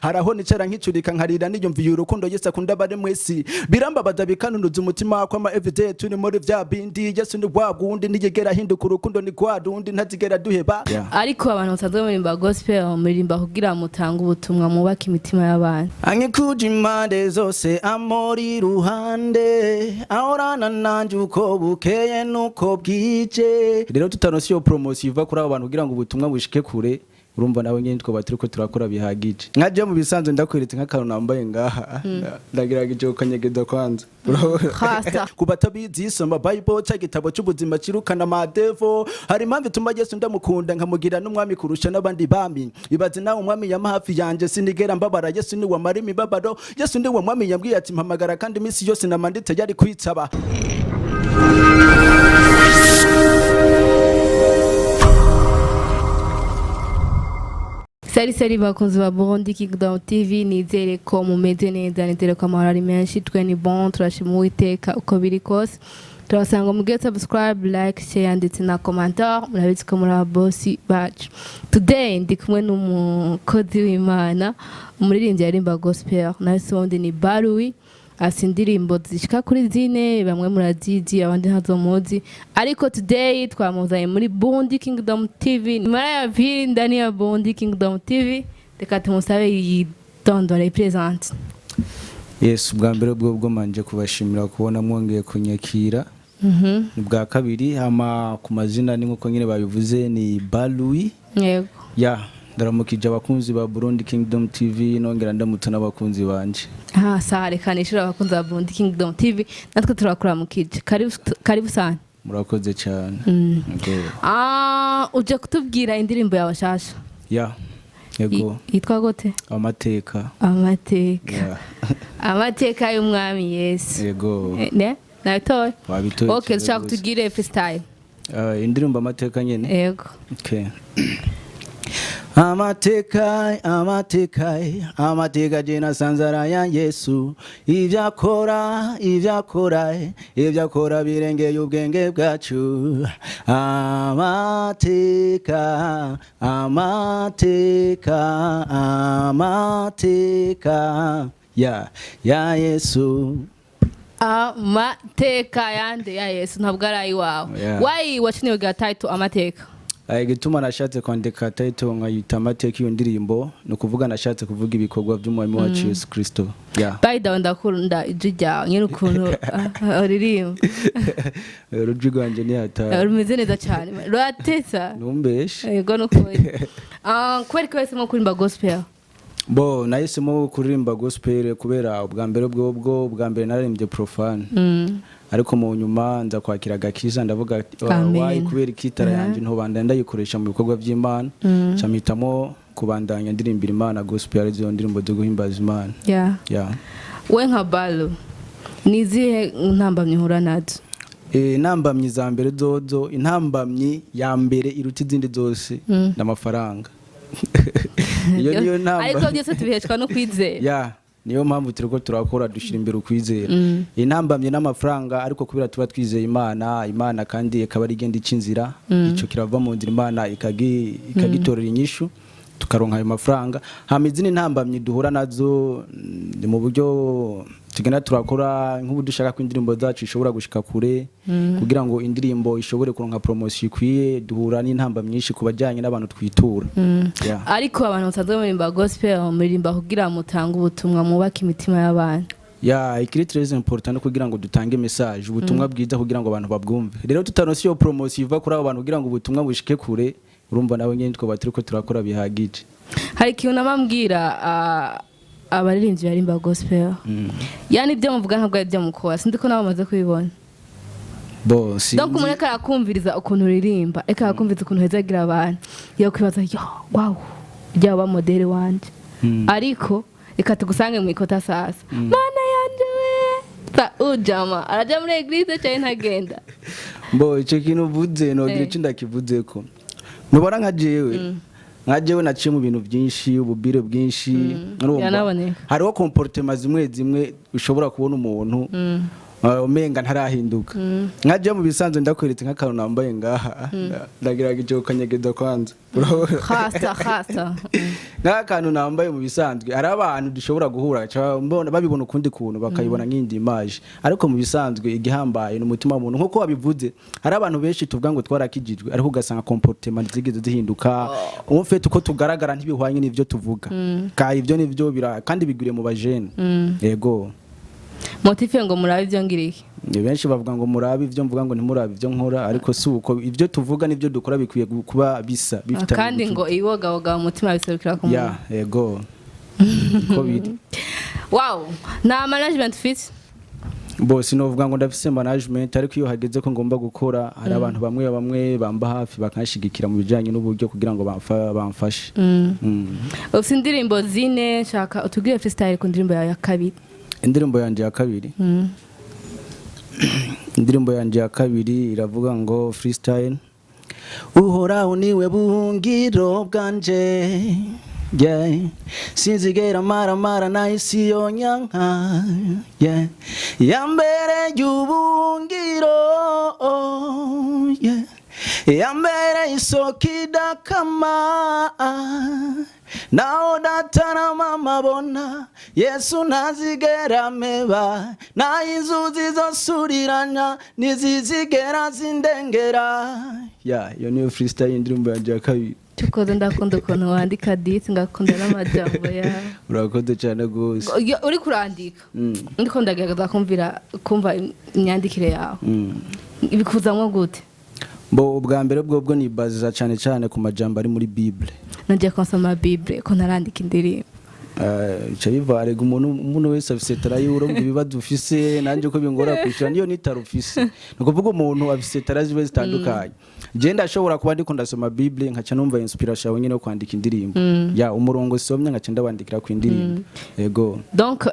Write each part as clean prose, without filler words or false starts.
haraho nicara nkicurika nkarira niyumviye urukundo Yesu akunda bari mwesi birambabaza bikanunuza umutima ko ama everyday turi muri vya bindi Yesu ni wagundi nigera hinduka urukundo ni kwarundi ntazigera duheba ariko abantu basanzwe murimba gospel murimba kugira mutanga ubutumwa mubaka imitima y'abantu ankikuje impande zose amori ruhande ahorana nanje uko bukeye nuko bwije rero tutaronse iyo promotion iva kuri abo bantu kugira ngo ubutumwa bushike kure urumva nawe nyine twa baturi ko turakora bihagije nkaje mu bisanzwe ndakweretse nk'akantu nambaye ngaha ndagiraga cyo kanyegeza kwanza kubatabizi isoma Bible cya gitabo cy'ubuzima kirukana amadevo hari impamvu ituma Yesu ndamukunda nkamugira n'umwami kurusha n'abandi bami ibaze nawe umwami yama hafi yanje sinigera mbabara Yesu ni wa marimi babaro Yesu ni wa mwami yambwiye ati mpamagara kandi imisi yose namanditse yari kwitsaba Sari bakunzi ba Burundi Kingdom TV nizere ko mumeze neza nizere ko amahoro menshi twe ni bon turashima Uwiteka uko biri kose turasanga mugiye subscribe like share ndetse na commentaire murabizi ko muri abosi bacu today ndi kumwe n'umukozi w'Imana umuririmbyi aririmba gospel nawe sonde ni Barui asindirimbo zishika kuri zine bamwe murazizi abandi ntazomuzi ariko today twamuzanye muri Burundi Kingdom TV mara ya vili ndani ya Burundi Kingdom TV reka tumusabe yitondore present Yes bwa mbere bwo manje kubashimira kubona mwongeye kunyakira bwa kabiri ama ku mazina ni nkuko nyine babivuze ni Barui yego ndaramukije abakunzi ba Burundi Kingdom TV nongera ndamutse n'abakunzi banje sare kanishira abakunzi ba Burundi Kingdom TV natwe turakura mukije karibu sana murakoze cyane uje kutubwira indirimbo yawe nshasha yego yitwa gute amateka amateka y'umwami Yesu yego ne nabitoye wabitoye okay nshaka kutugire freestyle indirimbo amateka nyene yego okay amateka jena sanzara ya Yesu ivyakora birengeye ubwenge bwacu amateka ya Yesu amateka yande ya Yesu ntabwo ari wawe why wachine your title amateka gituma nashatse kwandika title nkayita amateka iyo ndirimbo no kuvuga nashatse kuvuga ibikorwa by'umwami wacu Yesu Kristo by the way ndakunda ijya nyine ukuntu aririmba rujigo wanje ni hata rumeze neza cyane ruratesa numbeshe yego no kweri kwese mo kurimba gospel nahisemo kuririmba gospel kubera ubwa mbere naririmbye profane ariko mu nyuma nza kwakira gakiza ndavuga wayi kubera ikitara yanje ntobanda ndayikoresha mu bikorwa by'Imana camhitamo kubandanya ndirimbira Imana gospel ari zo ndirimbo zo guhimbaza Imana we nka Balo nizihe ntambamye hura nazo intambamyi za mbere zozo intambamyi ya mbere iruta izindi zose n'amafaranga iyo niyo ntambamyi ariko byose tubiheshwa no kwizera niyo mpamvu turiko turakora dushira imbere ukwizera intambamye n'amafaranga ariko kubera tuba twizeye Imana kandi ikaba ari igenda icinzira ico kirava mu nzira Imana ikagitorera inyishu tukaronka ayo mafaranga hamizini ntambamye duhura nazo mu buryo tugenda turakora nk'ubu dushaka ko indirimbo zacu ishobora gushika kure kugira ngo indirimbo ishobore kuronka promotion ikwiye duhura n'intamba myinshi kubajyanye n'abantu twitura ariko abantu basanzwe murimba gospel murimba kugira mutanga ubutumwa mubaka imitima y'abantu ikiri très important kugira ngo dutange message ubutumwa bwiza kugira ngo abantu babwumve rero tutaronse iyo promotion iva kuri abo bantu kugira ngo ubutumwa bushike kure urumva nawe nyine twa baturi ko turakora bihagije hari ikintu namambwira abaririmbyi barimba gospel yani ibyo muvuga ntabwo ari byo mukora sindiko nabo bamaze kubibona donc umuntu arakumviriza ukuntu uririmba arakumviriza ukuntu hezagira abantu yo kwibaza wow ryaba modele wanje ariko reka tugusange mu ikota sasa mana yanje we ujama araja muri eglise cyane ntagenda icyo kintu uvuze nogira icyo ndakivuze ko nubara nka jewe naciye mu bintu byinshi ububire bwinshi yanaboneka hariho comportement zimwe ushobora kubona umuntu umenga ntarahinduka nkaje mu bisanzwe ndakweretse nk'akantu nambaye ngaha ndagerageje ukanyegeza kwanza khasa nk'akantu nambaye mu bisanzwe ari abantu dushobora guhura mbona babibona ukundi kuntu bakayibona nk'indi image ariko mu bisanzwe igihambaye n'umutima w'umuntu nkuko wabivuze hari abantu benshi tuvuga ngo twarakijijwe ariko ugasanga comportement zigeze zihinduka umufete uko tugaragara ntibihwanye n'ivyo tuvuga kandi ivyo nivyo kandi bigwire mu bajene yego motive ngo murabe ivyo ngiriki benshi bavuga ngo murabe ivyo mvuga ngo ntimurabe ivyo nkora ariko si uko ivyo tuvuga n'ivyo dukora bikwiye kuba bisa bifite kandi ngo iwoga umutima biserukira ku muntu yego ko biri wow na management fit boss novuga ngo ndafise management ariko iyo hageze ko ngomba gukora hari abantu bamwe bamba hafi bakanshigikira mu bijanye n'uburyo kugira ngo bamfashe ufite indirimbo zine shaka utugire freestyle ku ndirimbo ya kabiri indirimbo yanje ya kabiri indirimbo yanje ya kabiri iravuga ngo freestyle uhoraho niwe buhungiro bwanje sinzigera mara nahisi yonyanka yambere y'ubuhungiro yambere isokida kama nao datana mama bona Yesu nazigera meba na inzuzi zosuriranya nizizigera zindengera yo niyo freestyle indirimbo yanje ya kabiri tukoze ndakunda ukuntu wandika diti ngakunda n'amajambo yawe urakoze cyane gose uri kurandika ndiko ndagerageza kumva imyandikire yawe ibikuzamwo gute ubwa mbere bwo ni baziza cyane ku majambo ari muri Bible nagiye konsoma Bible ko narandika indirimbo cyo bivarega umuntu wese afise tarayuro mu bibazo ufise nanje ko bingora kwishura niyo nitarufise nukuvuga umuntu afise tarazibe zitandukanye je ndashobora kuba ndiko ndasoma Bible nkaca numva inspiration nyine yo kwandika indirimbo umurongo somye nkaca ndabandikira ku indirimbo yego donc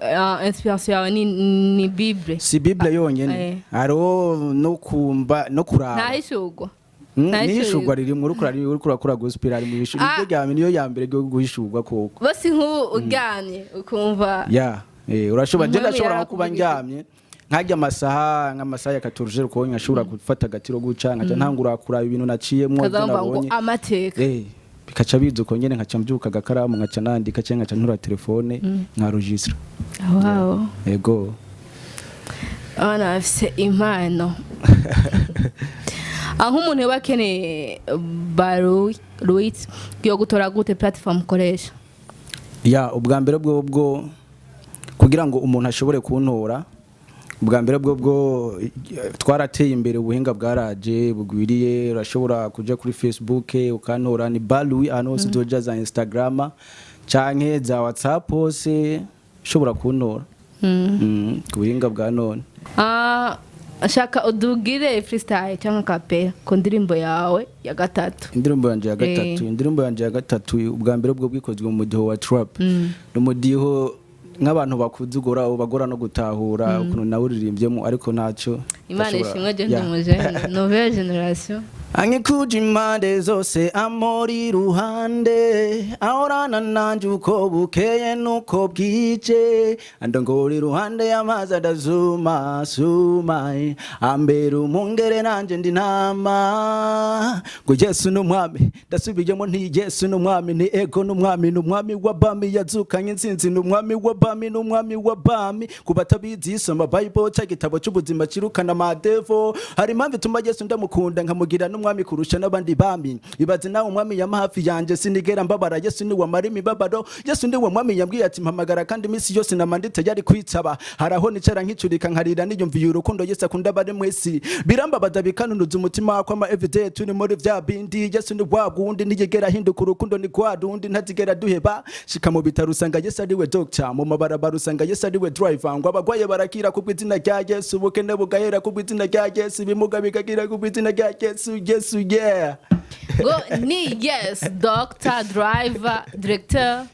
inspiration yawe ni Bible si Bible yonyene aro no kumba no kuraba ntahishurwa nishurwa ririmwe urukura gospel ari mu bishu ibyo ryame niyo yambere go guhishurwa koko bose nk'ubu uryamye ukumva urashobora je ndashobora kuba ndyamye nkajya amasaha ya 14 ko nkashobora gufata gatiro guca nkaca ntangura kuraba ibintu naciyemwo nabonye amateka bikaca bizuko nyene nkaca mbyuka gakaramu nkaca nandika cyangwa nkaca ntura telefone nka registre wow yego ana afise impano nk'umuntu yabakeneye Louis yo gutora gute platform koresha ubwa mbere bwo kugira ngo umuntu ashobore kuntora ubwa mbere bwo twarateye imbere ubuhinga bwaraje bugwiriye urashobora kuja kuri Facebook ukantora ni Louis anose doja za Instagram canke za WhatsApp hose ushobora kuntora ku buhinga bwa none ashaka udugire freestyle cyangwa kapera ku ndirimbo yawe ya gatatu indirimbo yanje ya gatatu ubwa mbere bwo bwikozwe mu mudiho wa trap no mudiho nk'abantu bakuzugura bagora no gutahura ukuntu nawe uririmbyemo ariko ntacyo Imana ishimwe je ndumuje nouvelle generation Angekuja impande zose amori ruhande ahorana nanje uko bukeye nuko bwije andongora iruhande y'amazi adazuma ambera umungere nanje ndi ntama ngo Yesu n'umwami ndasubijemo nti Yesu n'umwami ni ego n'umwami w'abami yazukanye insinzi n'umwami w'abami kubatabizi isoma Bible cy'igitabo cy'ubuzima kirukana amadevo hari impamvu ituma Yesu ndamukunda nkamugira n'umwami kurusha n'abandi bami ibaze nawe umwami yama hafi yanje sinigera mbabara Yesu ni wamara imibabaro Yesu ndi umwami yambwiye ati mpamagara kandi imisi yose namanditse yari kwitaba haraho nicara nkicurika nkarira niyumviye urukundo Yesu akunda bari mwese birambabaza bikanunuza umutima kwa ma everyday tuni muri vya bindi Yesu ni wagundi nigera hinduka urukundo ni kwadundi ntazigera duheba shika mu bitaro usanga Yesu ari we doctor mu mabarabara usanga Yesu ari we driver ngo abagwaye barakira ku bw'izina rya Yesu ubukene bugahera ku bw'izina rya Yesu bimuga bikagira ku bw'izina rya Yesu yeah go ni yes doctor driver director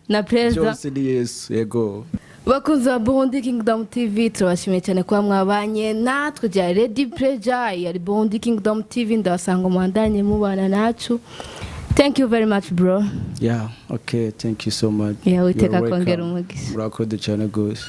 na president yes yego bakunze Burundi Kingdom TV turabashimiye cyane kwa mwabanye natwe ja ready pleasure ya Burundi Kingdom TV ndasanga mwandanye mubana nacu. Thank you very much bro. Okay, thank you so much. Witeka kongera umugisha. Urakoze cyane gose.